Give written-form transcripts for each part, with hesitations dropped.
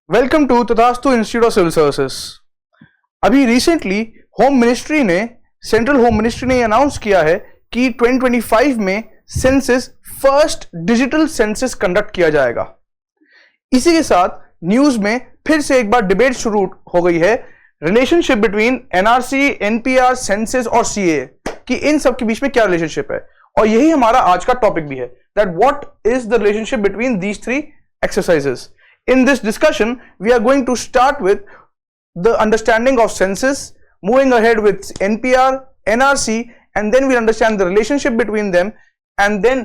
Welcome to तथास्तु institute of civil services. अभी recently central home ministry ने announce किया है कि 2025 में census first digital census conduct किया जाएगा। इसी के साथ न्यूज में फिर से एक बार डिबेट शुरू हो गई है relationship between NRC, NPR, census और सीए कि इन सब के बीच में क्या रिलेशनशिप है। और यही हमारा आज का टॉपिक भी है, that what is the relationship between these three exercises. In this discussion, we are going to start with the understanding of census, moving ahead with NPR, NRC, and then we'll understand the relationship between them, and then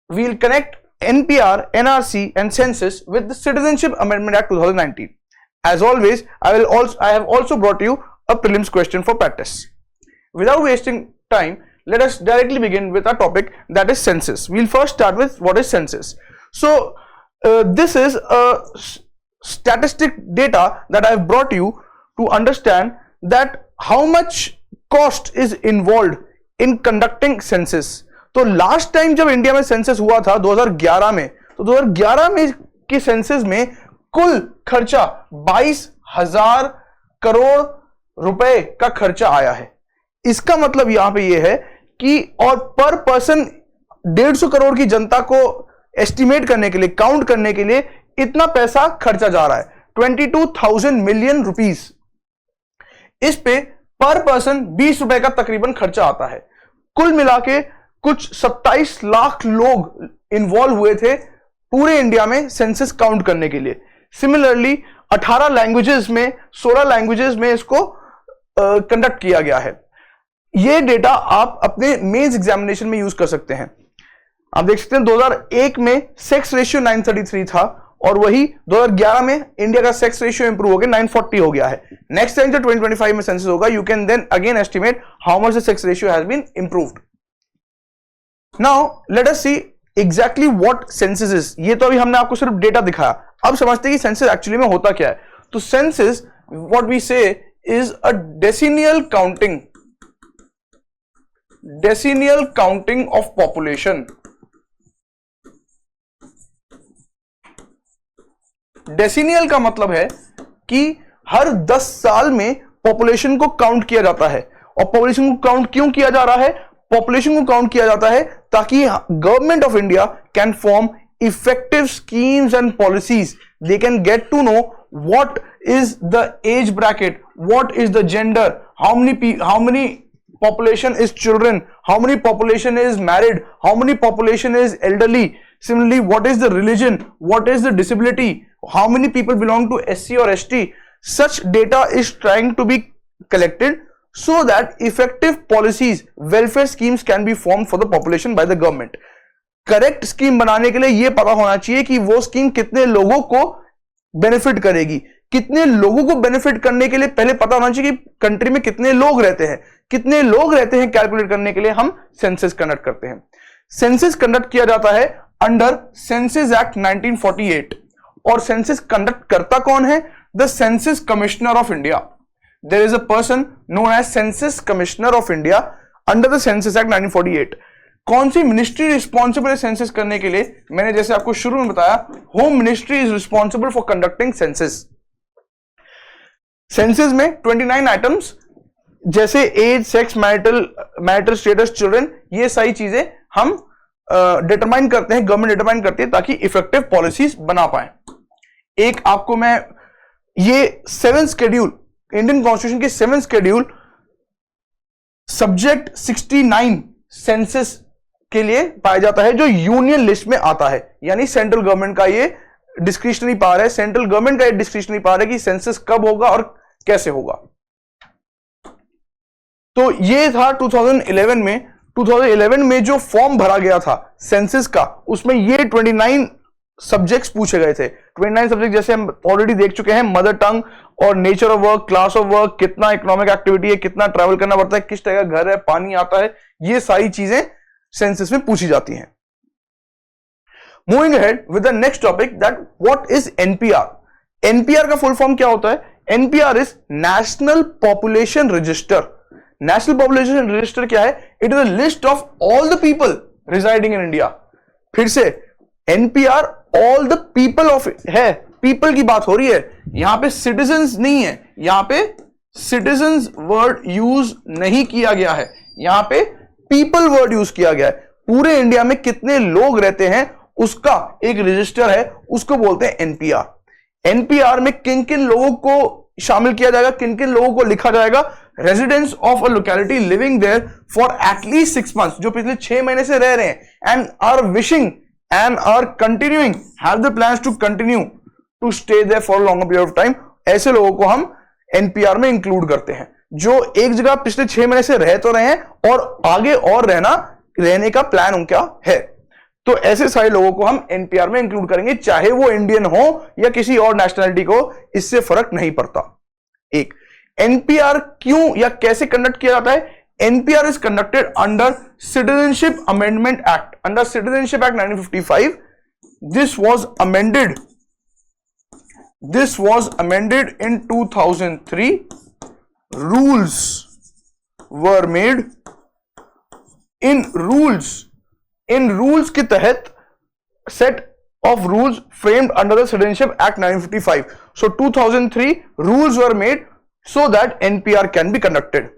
we'll connect NPR, NRC, and census with the Citizenship Amendment Act 2019. As always, I have also brought you a prelims question for practice. Without wasting time, let us directly begin with our topic, that is census. We'll first start with what is census. So, this is a statistic data that I have brought you to understand that how much cost is involved in conducting census. तो last time जब India में census हुआ था 2011 में, तो 2011 में की census में कुल खर्चा 22,000 करोड़ रुपए का खर्चा आया है। इसका मतलब यहां पे ये है कि और पर पर्सन 150 करोड़ की जनता को एस्टिमेट करने के लिए, काउंट करने के लिए इतना पैसा खर्चा जा रहा है, 22,000 मिलियन रुपीस। इस पे पर पर्सन 20 रुपए का तकरीबन खर्चा आता है। कुल मिला के कुछ 27 लाख लोग इन्वॉल्व हुए थे पूरे इंडिया में सेंसस काउंट करने के लिए। सिमिलरली 18 लैंग्वेजेस में, 16 लैंग्वेजेस में इसको कंडक्ट किया गया है। यह डेटा आप अपने मेंस एग्जामिनेशन में यूज कर सकते हैं। आप देख सकते हैं 2001 में सेक्स रेशियो 933 था और वही 2011 में इंडिया का सेक्स रेशियो इंप्रूव हो गया 940 हो गया है। नेक्स्ट टाइम जो 2025 में सेंसस होगा, you can then again estimate how much the sex ratio has been improved. Now let us see exactly what census is. ये तो अभी हमने आपको सिर्फ डेटा दिखाया, अब समझते हैं कि सेंसस एक्चुअली में होता क्या है। तो census what we say is a decennial counting of population. Decennial का मतलब है कि हर 10 साल में पॉपुलेशन को काउंट किया जाता है। और पॉपुलेशन को काउंट क्यों किया जा रहा है? पॉपुलेशन को काउंट किया जाता है ताकि government of India can form effective schemes and policies. They can get to know what is the age bracket, what is the gender, how many population is children, how many population is married, how many population is elderly. Similarly, what is the religion, what is the disability, how many people belong to SC or ST. Such data is trying to be collected so that effective policies, welfare schemes can be formed for the population by the government. Correct scheme बनाने के लिए यह पता होना चाहिए कि वो scheme कितने लोगों को बेनिफिट करेगी। कितने लोगों को बेनिफिट करने के लिए पहले पता होना चाहिए कि कंट्री में कितने लोग रहते हैं। कितने लोग रहते हैं कैलकुलेट करने के लिए हम सेंसस कंडक्ट करते हैं। सेंसस कंडक्ट किया जाता है अंडर सेंसस एक्ट 1948 और सेंसस कंडक्ट करता कौन है? The census commissioner of India. There is a person known as census commissioner of India under the census act 1948। कौन सी मिनिस्ट्री रिस्पॉन्सिबल है सेंसस करने के लिए? मैंने जैसे आपको शुरू में बताया, home ministry is responsible for conducting census. Census में 29 आइटम्स जैसे age, sex, marital status, children, ये सारी चीजें हम डिटरमाइन करते हैं, गवर्नमेंट डिटरमाइन करती है ताकि इफेक्टिव पॉलिसीज बना पाए। एक आपको मैं ये 7 शेड्यूल, इंडियन कॉन्स्टिट्यूशन के 7 शेड्यूल सब्जेक्ट 69 सेंसस के लिए पाया जाता है, जो यूनियन लिस्ट में आता है। यानी सेंट्रल गवर्नमेंट का ये डिस्क्रिशनरी पावर है, सेंट्रल गवर्नमेंट का ये डिस्क्रिशनरी पावर है कि सेंसस कब होगा और कैसे होगा। तो ये था 2011 में जो फॉर्म भरा गया था सेंसस का, उसमें ये 29 सब्जेक्ट्स पूछे गए थे। 29 सब्जेक्ट जैसे हम ऑलरेडी देख चुके हैं, मदर टंग और nature of work, class of work, कितना इकोनॉमिक एक्टिविटी है, कितना ट्रैवल करना पड़ता है, किस तरह का घर है, पानी आता है, ये सारी चीजें सेंसस में पूछी जाती हैं। Moving ahead with the next topic, that what is NPR. NPR का फुल फॉर्म क्या होता है? NPR is national population register. National population register क्या है? It is a list of all the people residing in India. फिर से NPR all the people of है, people की बात हो रही है, यहां पे सिटीजन्स नहीं है, यहां पे सिटीजन्स वर्ड यूज नहीं किया गया है, यहां पे पीपल वर्ड यूज किया गया है। पूरे इंडिया में कितने लोग रहते हैं उसका एक रजिस्टर है, उसको बोलते हैं एनपीआर। एनपीआर में किन किन लोगों को शामिल किया जाएगा, किन किन लोगों को लिखा जाएगा, residents of a locality living there for at least 6 months, जो पिछले 6 महीने से रह रहे हैं, and are wishing and are continuing, have the plans to continue to stay there for longer period of time. ऐसे लोगों को हम एनपीआर में इंक्लूड करते हैं, जो एक जगह पिछले 6 महीने से रह तो रहे हैं और आगे और रहने का प्लान उनका है। तो ऐसे सारे लोगों को हम एनपीआर में इंक्लूड करेंगे, चाहे वो इंडियन हो या किसी और नेशनैलिटी को, इससे फर्क नहीं पड़ता। एक एनपीआर क्यों या कैसे कंडक्ट किया जाता है? NPR is conducted under citizenship amendment act, under citizenship act 1955। This was amended in 2003. Rules were made. In rules के तहत set of rules framed under the Citizenship Act 1955. So 2003 rules were made so that NPR can be conducted.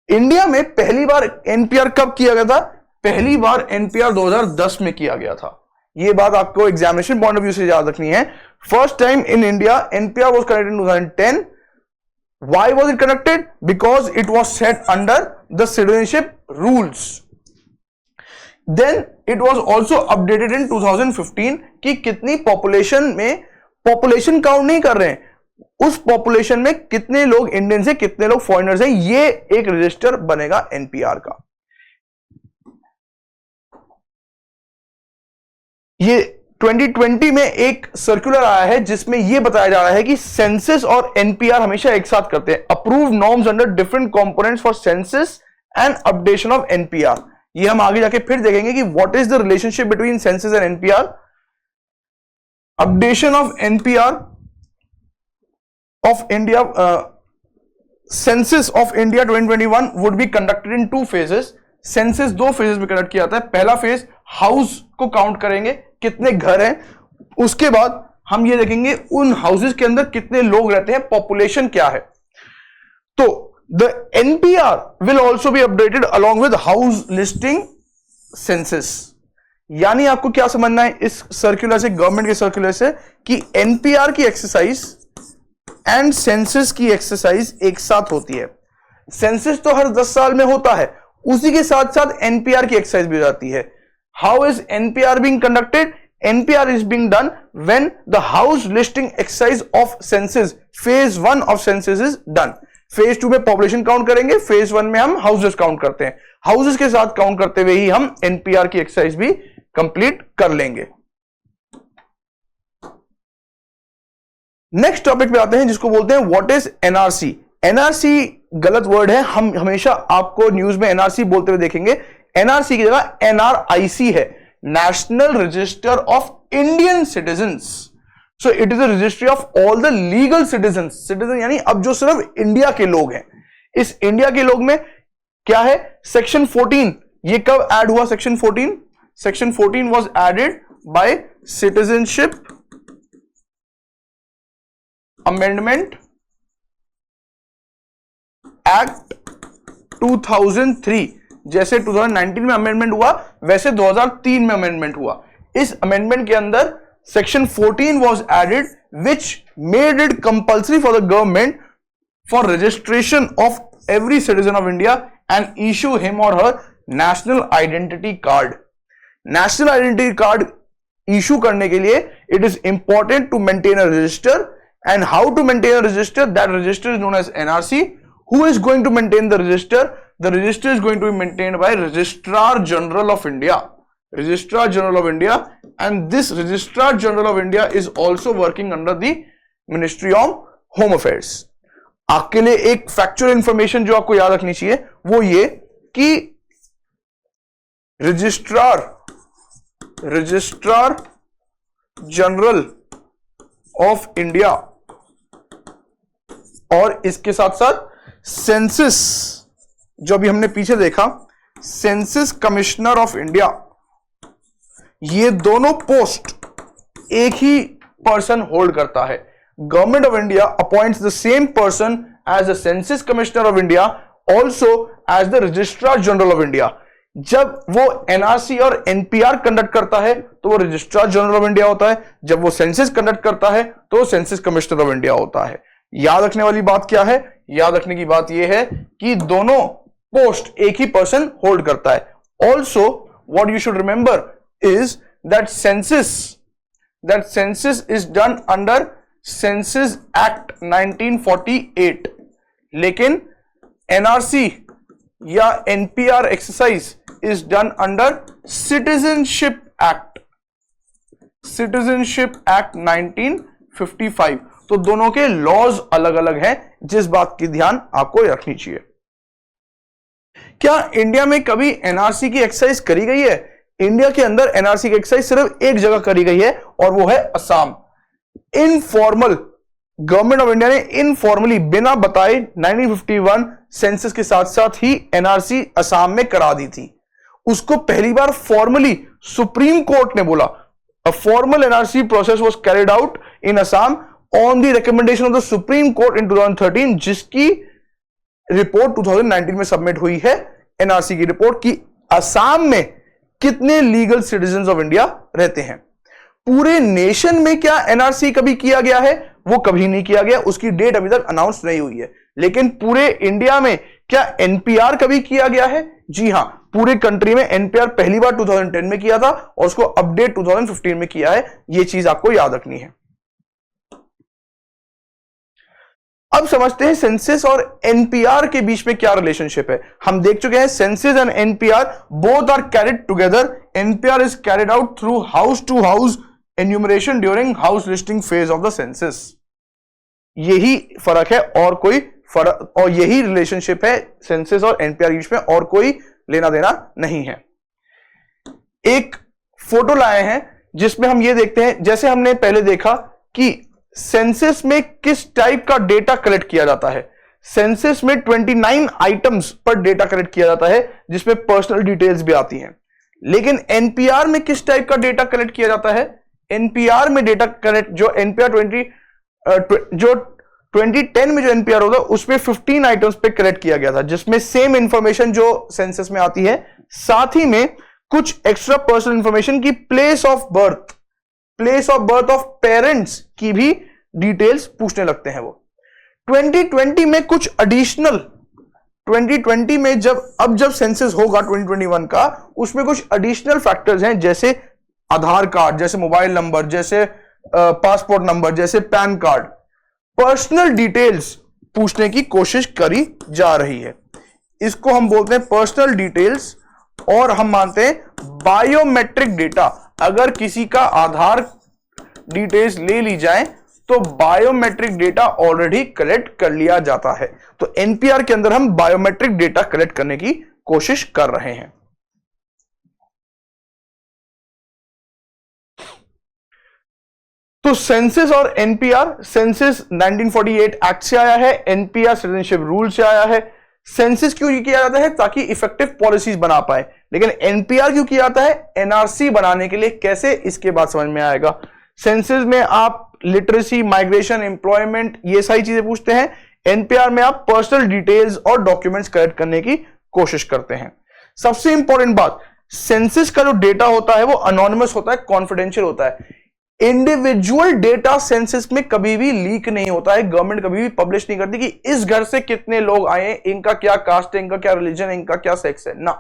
India में पहली बार NPR कब किया गया था? पहली बार NPR 2010 में किया गया था। ये बात आपको एग्जामिनेशन पॉइंट ऑफ व्यू से याद रखनी है। First time in India NPR was conducted in 2010. Why was it conducted? Because it was set under the citizenship rules. Then it was also updated in 2015 कि कितनी पॉपुलेशन में, population count नहीं कर रहे हैं, उस पॉपुलेशन में कितने लोग इंडियन से कितने लोग फॉरेनर्स हैं, ये एक रजिस्टर बनेगा एनपीआर का। ये 2020 में एक सर्कुलर आया है जिसमें यह बताया जा रहा है कि सेंसस और एनपीआर हमेशा एक साथ करते हैं। Approve norms under different components for census and updation of NPR. ये हम आगे जाके फिर देखेंगे कि what is the relationship between census and NPR. Updation of NPR of India, census of India 2021 would be conducted in 2 phases। Census 2 phases में conduct किया जाता है। पहला फेज हाउस को काउंट करेंगे, कितने घर हैं, उसके बाद हम ये देखेंगे उन हाउसेस के अंदर कितने लोग रहते हैं, पॉपुलेशन क्या है। तो the NPR will also be updated along with house listing census. यानी आपको क्या समझना है इस सर्कुलर से, गवर्नमेंट के सर्कुलर से, कि एनपीआर की एक्सरसाइज एंड सेंसस की एक्सरसाइज एक साथ होती है। सेंसस तो हर 10 साल में होता है, उसी के साथ साथ एनपीआर की एक्सरसाइज भी हो जाती है। How is NPR being conducted? NPR is being done when the house listing exercise of census, phase 1 of census is done. phase 2 में population count करेंगे, phase 1 में हम houses count करते हैं। houses के साथ count करते हुए ही हम NPR की exercise भी complete कर लेंगे। नेक्स्ट टॉपिक पे आते हैं जिसको बोलते हैं व्हाट इज एनआरसी। एनआरसी गलत वर्ड है, हम हमेशा आपको न्यूज में एनआरसी बोलते हुए देखेंगे। एनआरसी की जगह एनआरआईसी है, national register of Indian citizens. So it is a registry of all the legal citizen. Citizen यानी अब जो सिर्फ इंडिया के लोग हैं। इस इंडिया के लोग में क्या है, सेक्शन 14। ये कब ऐड हुआ section 14? Section 14 was added by citizenship amendment act 2003। जैसे 2019 में अमेंडमेंट हुआ वैसे 2003 में अमेंडमेंट हुआ। इस अमेंडमेंट के अंदर section 14 was added which made it compulsory for the government for registration of every citizen of India and issue him or her national identity card. National identity card इशू करने के लिए it is important to maintain a register. And how to maintain a register? That register is known as NRC. Who is going to maintain the register? The register is going to be maintained by Registrar General of India. Registrar General of India, and this Registrar General of India is also working under the Ministry of Home Affairs. आपके लिए एक factual information जो आपको याद रखनी चाहिए वो ये कि रजिस्ट्रार जनरल ऑफ इंडिया और इसके साथ साथ सेंसस, जो अभी हमने पीछे देखा, सेंसस कमिश्नर ऑफ इंडिया, ये दोनों पोस्ट एक ही पर्सन होल्ड करता है। Government of India appoints the same person as the census commissioner of India, also as the registrar general of India. जब वो एनआरसी और एनपीआर कंडक्ट करता है तो वो रजिस्ट्रार जनरल ऑफ इंडिया होता है, जब वो सेंसस कंडक्ट करता है तो सेंसस कमिश्नर ऑफ इंडिया होता है। याद रखने वाली बात क्या है? याद रखने की बात यह है कि दोनों पोस्ट एक ही पर्सन होल्ड करता है। Also what you should remember is that census is done under census act 1948, लेकिन एनआरसी या NPR exercise is done under citizenship act 1955। तो दोनों के लॉज अलग अलग हैं, जिस बात की ध्यान आपको रखनी चाहिए। क्या इंडिया में कभी एनआरसी की एक्सरसाइज करी गई है? इंडिया के अंदर एनआरसी की एक्सरसाइज सिर्फ एक जगह करी गई है और वो है Assam. Informal government of India ने इनफॉर्मली बिना बताए 1951 सेंसस के साथ साथ ही एनआरसी असम में करा दी थी। उसको पहली बार फॉर्मली सुप्रीम कोर्ट ने बोला, a formal NRC process was carried out in Assam on the recommendation of the Supreme Court in 2013, जिसकी रिपोर्ट 2019 में सबमिट हुई है। एनआरसी की रिपोर्ट की असम में कितने लीगल सिटीजन ऑफ इंडिया रहते हैं। पूरे नेशन में क्या एनआरसी कभी किया गया है? वो कभी नहीं किया गया, उसकी डेट अभी तक अनाउंस नहीं हुई है। लेकिन पूरे इंडिया में क्या एनपीआर कभी किया गया है? जी हां, पूरे कंट्री में एनपीआर पहली बार 2010 में किया था और उसको अपडेट 2015 में किया है। यह चीज आपको याद रखनी है। अब समझते हैं सेंसस और एनपीआर के बीच में क्या रिलेशनशिप है। हम देख चुके हैं census and NPR both are carried together. NPR is carried out through house to house enumeration during house listing phase of the census. यही फर्क है और कोई फर्क, और यही रिलेशनशिप है सेंसस और एनपीआर के बीच में, और कोई लेना देना नहीं है। एक फोटो लाए हैं जिसमें हम ये देखते हैं, जैसे हमने पहले देखा कि सेंसस में किस टाइप का डेटा कलेक्ट किया जाता है। सेंसस में 29 आइटम्स पर डेटा कलेक्ट किया जाता है, जिसमें पर्सनल डिटेल्स भी आती हैं। लेकिन एनपीआर में किस टाइप का डेटा कलेक्ट किया जाता है? एनपीआर में डेटा कलेक्ट जो एनपीआर 2010 में जो एनपीआर होगा उसमें 15 आइटम्स पे कलेक्ट किया गया था, जिसमें सेम इंफॉर्मेशन जो सेंसस में आती है, साथ ही में कुछ एक्स्ट्रा पर्सनल इंफॉर्मेशन की place of birth of parents की भी डिटेल्स पूछने लगते हैं वो। 2020 में कुछ एडिशनल 2020 में जब सेंसस होगा 2021 का, उसमें कुछ एडिशनल फैक्टर्स हैं, जैसे आधार कार्ड, जैसे मोबाइल नंबर, जैसे पासपोर्ट नंबर, जैसे पैन कार्ड। पर्सनल डिटेल्स पूछने की कोशिश करी जा रही है। इसको हम बोलते हैं पर्सनल डिटेल्स, और हम मानते हैं बायोमेट्रिक डेटा। अगर किसी का आधार डिटेल्स ले ली जाए तो बायोमेट्रिक डेटा ऑलरेडी कलेक्ट कर लिया जाता है। तो एनपीआर के अंदर हम बायोमेट्रिक डेटा कलेक्ट करने की कोशिश कर रहे हैं। तो सेंसस और एनपीआर, सेंसस 1948 एक्ट से आया है, एनपीआर सिटीजनशिप रूल से आया है। सेंसस क्यों किया जाता है? ताकि इफेक्टिव पॉलिसीज बना पाए। लेकिन एनपीआर क्यों किया जाता है? एनआरसी बनाने के लिए। कैसे? इसके बाद समझ में आएगा। सेंसस में आप लिटरेसी, माइग्रेशन, एम्प्लॉयमेंट, ये सारी चीजें पूछते हैं। एनपीआर में आप पर्सनल डिटेल्स और डॉक्यूमेंट्स कलेक्ट करने की कोशिश करते हैं। सबसे इंपॉर्टेंट बात, सेंसस का जो डेटा होता है वो अनोनिमस होता है, कॉन्फिडेंशियल होता है। इंडिविजुअल डेटा सेंसस में कभी भी लीक नहीं होता है। गवर्नमेंट कभी भी पब्लिश नहीं करती कि इस घर से कितने लोग आए, इनका क्या कास्ट है, इनका क्या रिलीजन है, इनका क्या सेक्स है। ना,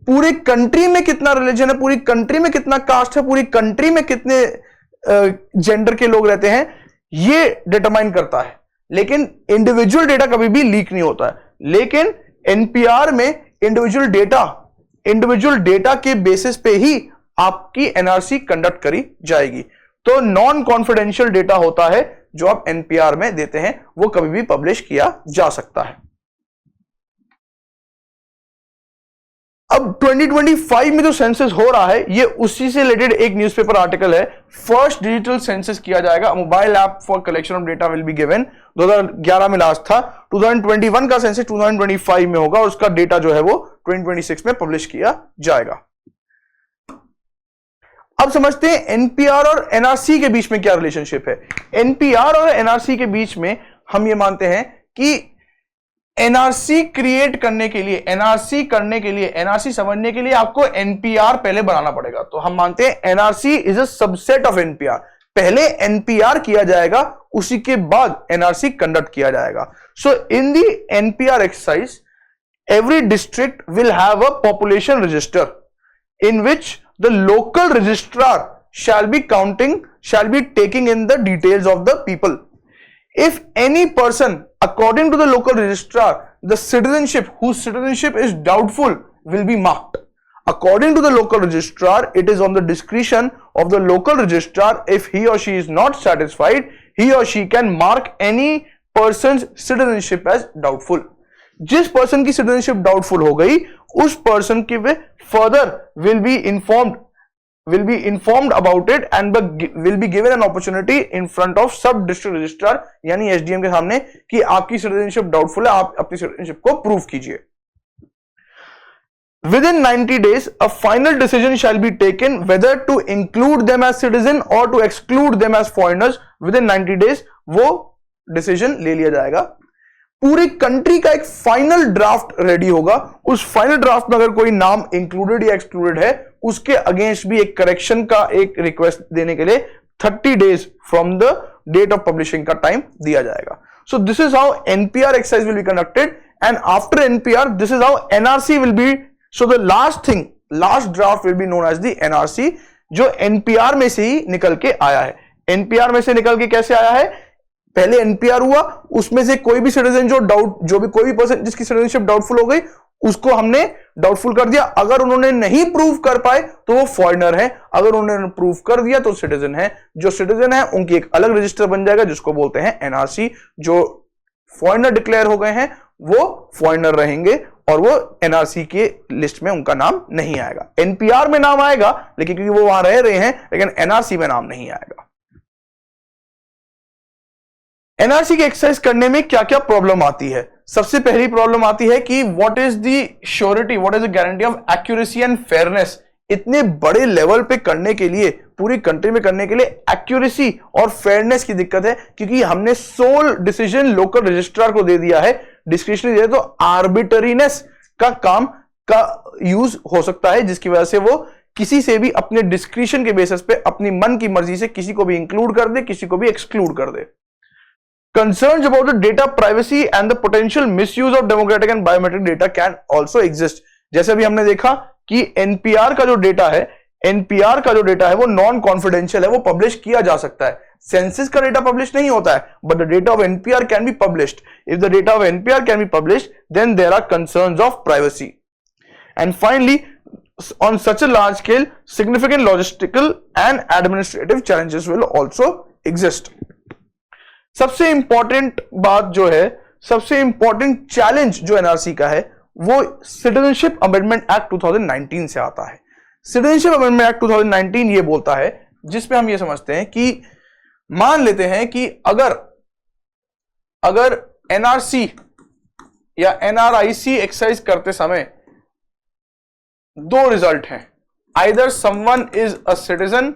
पूरी कंट्री में कितना रिलीजन है, पूरी कंट्री में कितना कास्ट है, पूरी कंट्री में कितने जेंडर के लोग रहते हैं, ये डिटरमाइन करता है। लेकिन इंडिविजुअल डेटा कभी भी लीक नहीं होता है। लेकिन एनपीआर में इंडिविजुअल डेटा के बेसिस पे ही आपकी एनआरसी कंडक्ट करी जाएगी। तो नॉन कॉन्फिडेंशियल डेटा होता है जो आप एनपीआर में देते हैं, वो कभी भी पब्लिश किया जा सकता है। अब 2025 में जो सेंसस हो रहा है, ये उसी से रिलेटेड एक न्यूज़पेपर आर्टिकल है। फर्स्ट डिजिटल सेंसस किया जाएगा, mobile app for collection of data will be given. 2011 में लास्ट था। 2021 का सेंसस 2025 में होगा और उसका डेटा जो है वो 2026 में पब्लिश किया जाएगा। अब समझते हैं एनपीआर और एनआरसी के बीच में क्या रिलेशनशिप है। एनपीआर और एनआरसी के बीच में हम ये मानते हैं कि एनआरसी क्रिएट करने के लिए, एनआरसी समझने के लिए आपको एनपीआर पहले बनाना पड़ेगा। तो हम मानते हैं NRC is a subset of NPR. पहले एनपीआर किया जाएगा, उसी के बाद एनआरसी कंडक्ट किया जाएगा। So in the NPR exercise every district will have a population register in which the local registrar shall be taking in the details of the people. If any person, according to the local registrar, the citizenship whose citizenship is doubtful will be marked. According to the local registrar, it is on the discretion of the local registrar. If he or she is not satisfied, he or she can mark any person's citizenship as doubtful. जिस person की citizenship doubtful हो गई, उस person की वे further will be informed about it and will be given an opportunity in front of sub district registrar यानी SDM के सामने कि आपकी सिटीजनशिप डाउटफुल है, आप अपनी सिटीजनशिप को प्रूव कीजिए। Within 90 days, a final decision shall be taken whether to include them as citizen or to exclude them as foreigners. Within 90 days वो डिसीजन ले लिया जाएगा। पूरी कंट्री का एक फाइनल ड्राफ्ट रेडी होगा। उस फाइनल ड्राफ्ट में अगर कोई नाम इंक्लूडेड या एक्सक्लूडेड है, उसके अगेंस्ट भी एक करेक्शन का एक रिक्वेस्ट देने के लिए 30 days from the date of publishing का टाइम दिया जाएगा। So this is how NPR exercise will be conducted and after NPR this is how NRC will be. So the last draft will be known as the NRC, जो NPR में से ही निकल के आया है। एनपीआर में से निकल के कैसे आया है? पहले एनपीआर हुआ, उसमें से कोई भी सिटीजन कोई भी पर्सन जिसकी सिटीजनशिप डाउटफुल हो गई, उसको हमने डाउटफुल कर दिया। अगर उन्होंने नहीं प्रूव कर पाए तो वो फॉरेनर है, अगर उन्होंने प्रूव कर दिया तो सिटीजन है। जो सिटीजन है उनकी एक अलग रजिस्टर बन जाएगा जिसको बोलते हैं एनआरसी। जो फॉरेनर डिक्लेयर हो गए हैं वो फॉरेनर रहेंगे और वो एनआरसी के लिस्ट में उनका नाम नहीं आएगा। एनपीआर में नाम आएगा लेकिन क्योंकि वो वहां रह रहे हैं, लेकिन एनआरसी में नाम नहीं आएगा। एनआरसी की एक्सरसाइज करने में क्या क्या प्रॉब्लम आती है? सबसे पहली प्रॉब्लम आती है कि what is the surety, what is the guarantee of accuracy and fairness. इतने बड़े लेवल पे करने के लिए, पूरी कंट्री में करने के लिए एक्यूरेसी और फेयरनेस की दिक्कत है, क्योंकि हमने सोल डिसीजन लोकल रजिस्ट्रार को दे दिया है, डिस्क्रिशनरी दिया, तो आर्बिटरीनेस का काम का यूज हो सकता है, जिसकी वजह से वो किसी से भी अपने डिस्क्रिशन के बेसिस पे अपनी मन की मर्जी से किसी को भी इंक्लूड कर दे, किसी को भी एक्सक्लूड कर दे। Concerns about the data privacy and the potential misuse of democratic and biometric data can also exist. जैसे अभी हमने देखा कि एनपीआर का जो डेटा है वो नॉन कॉन्फिडेंशियल है, वो पब्लिश किया जा सकता है। सेंसस का डेटा पब्लिश नहीं होता है, but the data of NPR can be published. If the data of NPR can be published, then there are concerns of privacy. And finally, on such a large scale, significant logistical and administrative challenges will also exist. सबसे important बात जो है, सबसे important challenge जो NRC का है, वो citizenship amendment act 2019 से आता है। सिटीजनशिप अमेंडमेंट एक्ट 2019 ये बोलता है, जिसमें हम ये समझते हैं कि मान लेते हैं कि अगर एनआरसी या एनआरआईसी एक्सरसाइज करते समय दो रिजल्ट हैं, either someone is a citizen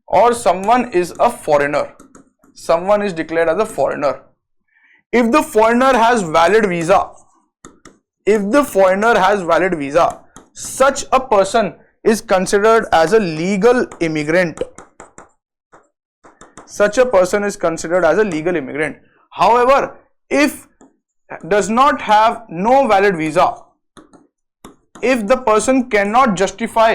or someone is a foreigner. Someone is declared as a foreigner. If the foreigner has valid visa, such a person is considered as a legal immigrant. However, if does not have no valid visa, if the person cannot justify,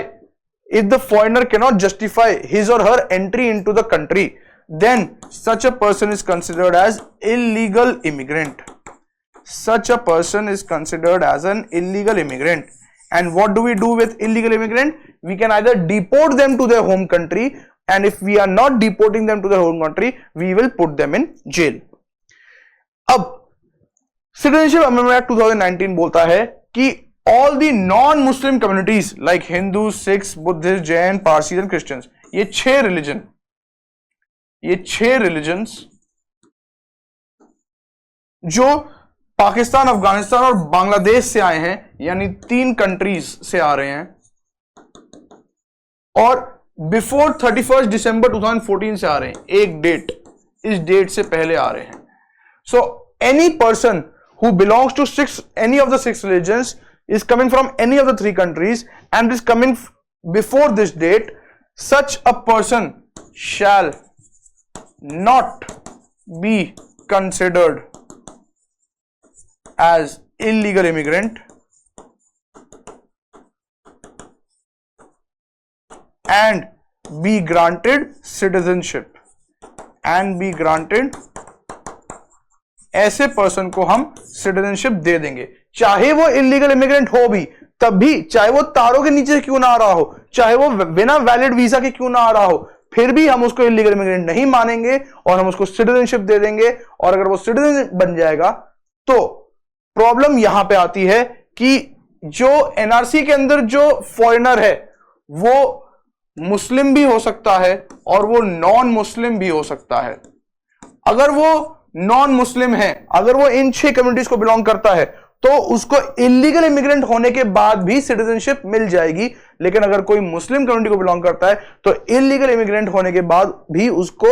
if the foreigner cannot justify his or her entry into the country, then such a person is considered as illegal immigrant. And what do we do with illegal immigrant? We can either deport them to their home country, and if we are not deporting them to their home country, we will put them in jail. अब Citizenship Amendment Act 2019 बोलता है कि all the non-Muslim communities like Hindus, Sikhs, Buddhists, Jain, Parsis and Christians, ये छह religions जो पाकिस्तान, अफगानिस्तान और बांग्लादेश से आए हैं, यानी 3 कंट्रीज से आ रहे हैं, और बिफोर 31 दिसंबर 2014 से आ रहे हैं, एक डेट, इस डेट से पहले आ रहे हैं. So any person who belongs to any of the 6 religions is coming from any of the 3 countries and is coming before this date, such a person shall not be considered as illegal immigrant and be granted citizenship. ऐसे person को हम citizenship दे देंगे, चाहे वो illegal immigrant हो भी तब भी, चाहे वो तारों के नीचे क्यों ना आ रहा हो, चाहे वो बिना वैलिड वीजा के क्यों ना आ रहा हो, फिर भी हम उसको इलीगल इमिग्रेंट नहीं मानेंगे और हम उसको सिटीजनशिप दे देंगे. और अगर वो सिटीजन बन जाएगा तो प्रॉब्लम यहां पे आती है कि जो एनआरसी के अंदर जो फॉरेनर है वो मुस्लिम भी हो सकता है और वो नॉन मुस्लिम भी हो सकता है. अगर वो नॉन मुस्लिम है, अगर वो इन 6 कम्युनिटीज को बिलोंग करता है तो उसको इलीगल इमिग्रेंट होने के बाद भी सिटीजनशिप मिल जाएगी. लेकिन अगर कोई मुस्लिम कम्युनिटी को बिलोंग करता है तो इलीगल इमिग्रेंट होने के बाद भी उसको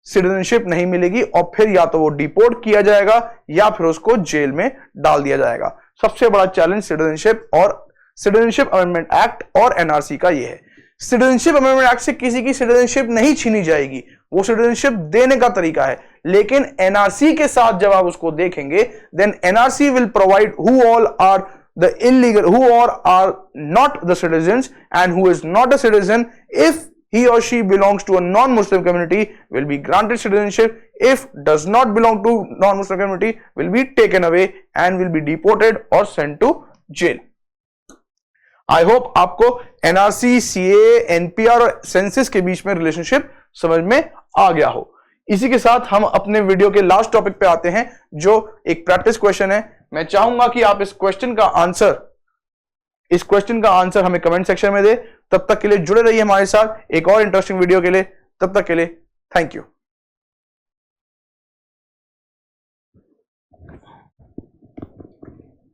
सिटीजनशिप नहीं मिलेगी और फिर या तो वो डिपोर्ट किया जाएगा या फिर उसको जेल में डाल दिया जाएगा. सबसे बड़ा चैलेंज सिटीजनशिप अमेंडमेंट एक्ट और एनआरसी का ये है. सिटीजनशिप अमेंडमेंट एक्ट से किसी की सिटीजनशिप नहीं छीनी जाएगी, वो सिटीजनशिप देने का तरीका है. लेकिन एनआरसी के साथ जब आप उसको देखेंगे, then NRC will provide who all are the illegal, who all are not the citizens and who is not a citizen. If he or she belongs to a non-Muslim community will be granted citizenship. If does not belong to non-Muslim community will be taken away and will be deported or sent to jail. I hope आपको NRC, CA, NPR और census के बीच में relationship समझ में आ गया हो. इसी के साथ हम अपने वीडियो के लास्ट टॉपिक पे आते हैं जो एक प्रैक्टिस क्वेश्चन है. मैं चाहूंगा कि आप इस क्वेश्चन का आंसर हमें कमेंट सेक्शन में दे. तब तक के लिए जुड़े रहिए हमारे साथ एक और इंटरेस्टिंग वीडियो के लिए. तब तक के लिए थैंक यू.